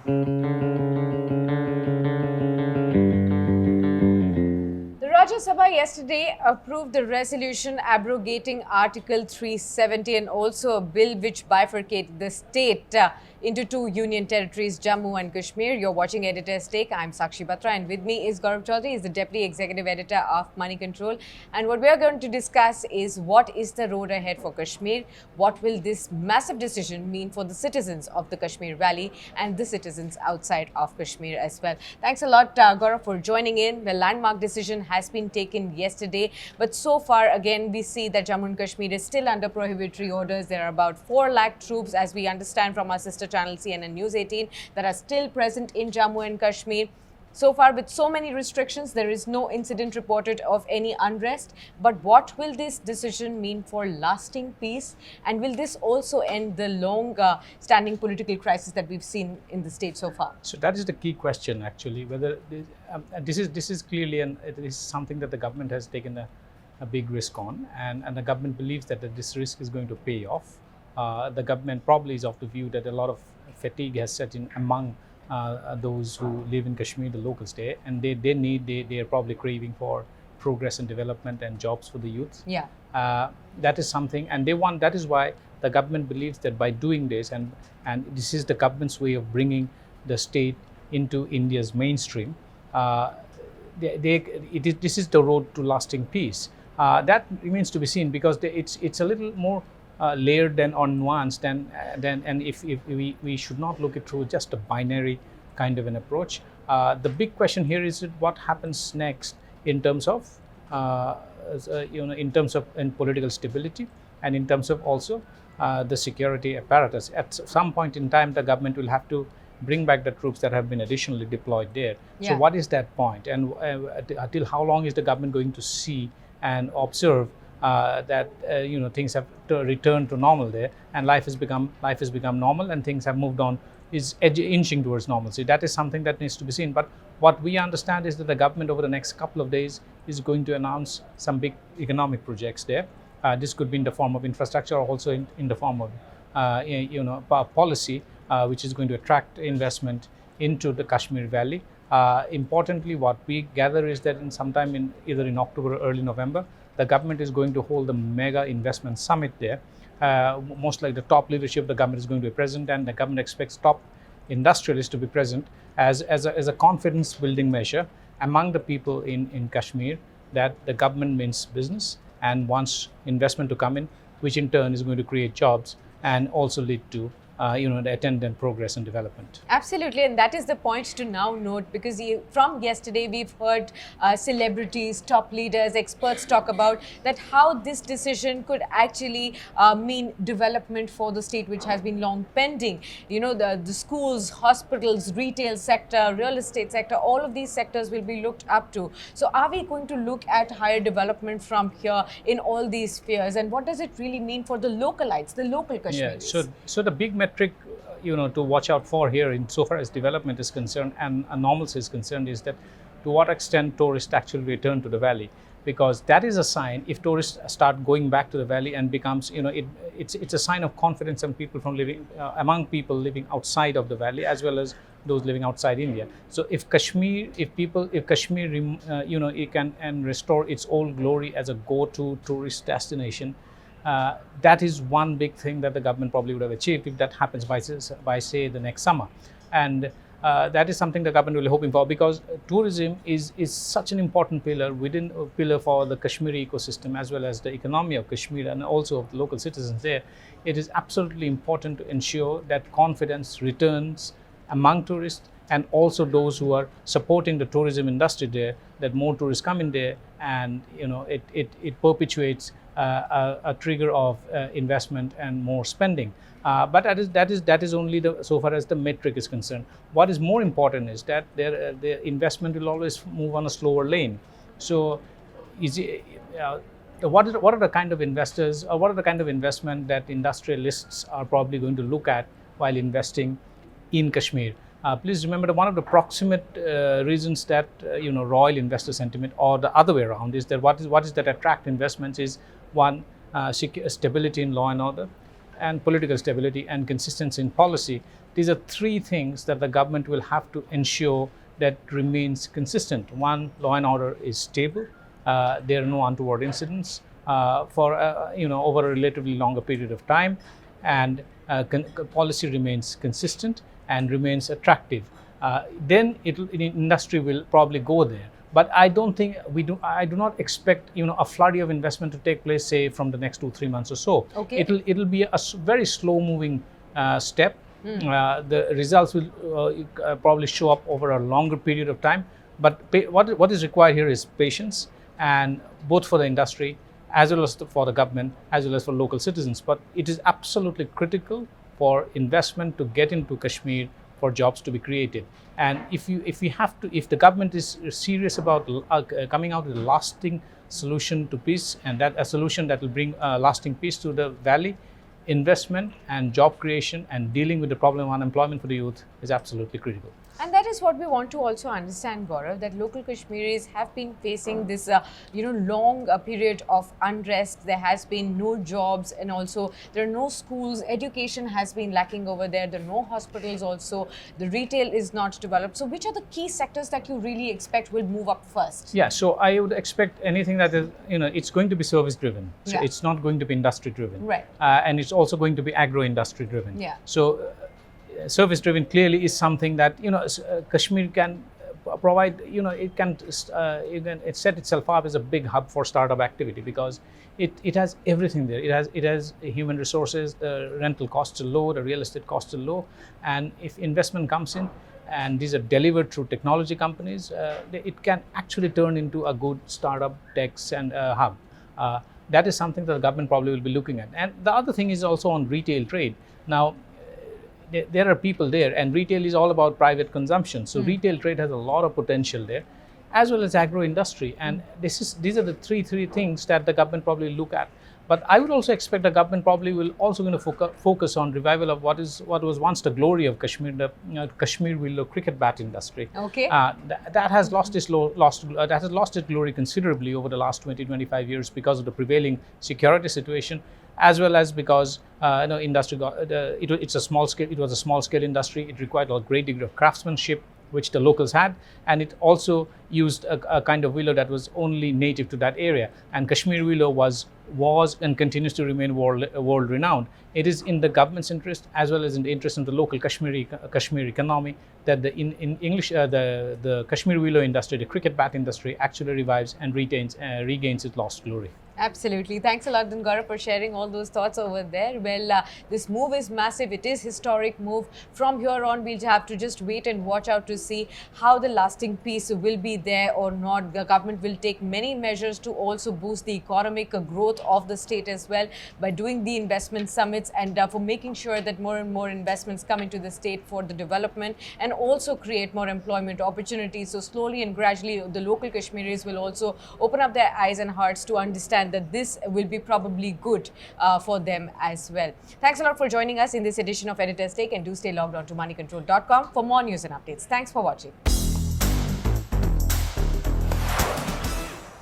The Rajya Sabha yesterday approved the resolution abrogating Article 370 and also a bill which bifurcates the state into two union territories, Jammu and Kashmir. You're watching Editor's Take. I'm Sakshi Batra, and with me is Gaurav Choudhury, he's the Deputy Executive Editor of Moneycontrol. And what we are going to discuss is what is the road ahead for Kashmir? What will this massive decision mean for the citizens of the Kashmir Valley and the citizens outside of Kashmir as well? Thanks a lot, Gaurav, for joining in. The landmark decision has been taken yesterday, but so far, again, we see that Jammu and Kashmir is still under prohibitory orders. There are about 4 lakh troops, as we understand from our sister channel CNN News 18, that are still present in Jammu and Kashmir. So far, with so many restrictions, there is no incident reported of any unrest. But what will this decision mean for lasting peace? And will this also end the long-standing political crisis that we've seen in the state so far? So that is the key question, actually. Whether this is clearly it is something that the government has taken a big risk on, and the government believes that this risk is going to pay off. The government probably is of the view that a lot of fatigue has set in among those who live in Kashmir, the locals there, and they are probably craving for progress and development and jobs for the youth. Yeah. That is something, and that is why the government believes that by doing this, and this is the government's way of bringing the state into India's mainstream, this is the road to lasting peace. That remains to be seen, because it's a little more layered or nuanced, and if we should not look it through just a binary kind of an approach. The big question here is what happens next in terms of in political stability, and in terms of also the security apparatus. At some point in time, the government will have to bring back the troops that have been additionally deployed there. Yeah. So what is that point, and until how long is the government going to see and observe that things have returned to normal there, and life has become normal, and things have moved on, is inching towards normalcy? That is something that needs to be seen. But what we understand is that the government over the next couple of days is going to announce some big economic projects there. This could be in the form of infrastructure, or also in the form of policy, which is going to attract investment into the Kashmir Valley. Importantly, what we gather is that sometime either in October or early November, the government is going to hold a mega investment summit there. Most like the top leadership of the government is going to be present, and the government expects top industrialists to be present as a confidence building measure among the people in Kashmir, that the government means business and wants investment to come in, which in turn is going to create jobs and also lead to the attendant progress and development. Absolutely, and that is the point to now note, because from yesterday we've heard celebrities, top leaders, experts talk about that how this decision could actually mean development for the state, which has been long pending. The schools, hospitals, retail sector, real estate sector, all of these sectors will be looked up to. So are we going to look at higher development from here in all these spheres, and what does it really mean for the localites, the local Kashmiris? Yeah, so the big metric to watch out for here, in so far as development is concerned and normalcy is concerned, is that to what extent tourists actually return to the valley, because that is a sign. If tourists start going back to the valley and becomes, it's a sign of confidence and people among people living outside of the valley, as well as those living outside India. So if Kashmir it can restore its old glory as a go-to tourist destination, that is one big thing that the government probably would have achieved if that happens by say the next summer. And that is something the government will be hoping for, because tourism is such an important pillar for the Kashmiri ecosystem, as well as the economy of Kashmir and also of the local citizens there. It is absolutely important to ensure that confidence returns among tourists, and also those who are supporting the tourism industry there, that more tourists come in there, and it perpetuates a trigger of investment and more spending. But that is only so far as the metric is concerned. What is more important is that the investment will always move on a slower lane. So, what are the kind of investors, or what are the kind of investment that industrialists are probably going to look at while investing in Kashmir? Please remember that one of the proximate reasons that royal investor sentiment, or the other way around, is that what is that attract investments is one, stability in law and order, and political stability and consistency in policy. These are three things that the government will have to ensure that remains consistent. One, law and order is stable. There are no untoward incidents for over a relatively longer period of time, and policy remains consistent and remains attractive. Then industry will probably go there. But I don't think I do not expect a flurry of investment to take place, say, from the next 2-3 months or so. Okay. It'll be a very slow moving step. The results will probably show up over a longer period of time. But what is required here is patience, and both for the industry as well as for the government as well as for local citizens. But it is absolutely critical for investment to get into Kashmir, for jobs to be created. And if the government is serious about coming out with a lasting solution to peace, and that a solution that will bring lasting peace to the valley, investment and job creation and dealing with the problem of unemployment for the youth is absolutely critical. And that is what we want to also understand, Gaurav, that local Kashmiris have been facing this, long period of unrest. There has been no jobs, and also there are no schools. Education has been lacking over there. There are no hospitals also. The retail is not developed. So which are the key sectors that you really expect will move up first? Yeah, so I would expect anything that is, it's going to be service driven. So it's not going to be industry driven. Right. And it's also going to be agro-industry driven. Yeah. So service driven clearly is something that Kashmir can provide. It can set itself up as a big hub for startup activity, because it has everything there. It has human resources. The rental costs are low, the real estate costs are low, and if investment comes in and these are delivered through technology companies, it can actually turn into a good startup techs and hub. That is something that the government probably will be looking at. And the other thing is also on retail trade. Now, there are people there, and retail is all about private consumption. So retail trade has a lot of potential there, as well as agro-industry. And these are the three things that the government probably look at. But I would also expect the government probably will also going to focus on revival of what was once the glory of Kashmir, the Kashmir willow cricket bat industry. Okay. That has lost its glory considerably over the last 20-25 years because of the prevailing security situation, as well as because industry it was a small scale industry. It required a great degree of craftsmanship, which the locals had, and it also used a kind of willow that was only native to that area. And Kashmir willow was and continues to remain world renowned. It is in the government's interest, as well as in the interest of the local Kashmir economy, that in English the Kashmir willow industry, the cricket bat industry, actually revives and regains its lost glory. Absolutely. Thanks a lot, Gaurav, for sharing all those thoughts over there. Well, this move is massive. It is historic move. From here on, we'll have to just wait and watch out to see how the lasting peace will be there or not. The government will take many measures to also boost the economic growth of the state as well, by doing the investment summits and for making sure that more and more investments come into the state for the development and also create more employment opportunities. So slowly and gradually, the local Kashmiris will also open up their eyes and hearts to understand that this will be probably good for them as well. Thanks a lot for joining us in this edition of Editor's Take, and do stay logged on to moneycontrol.com for more news and updates. Thanks for watching.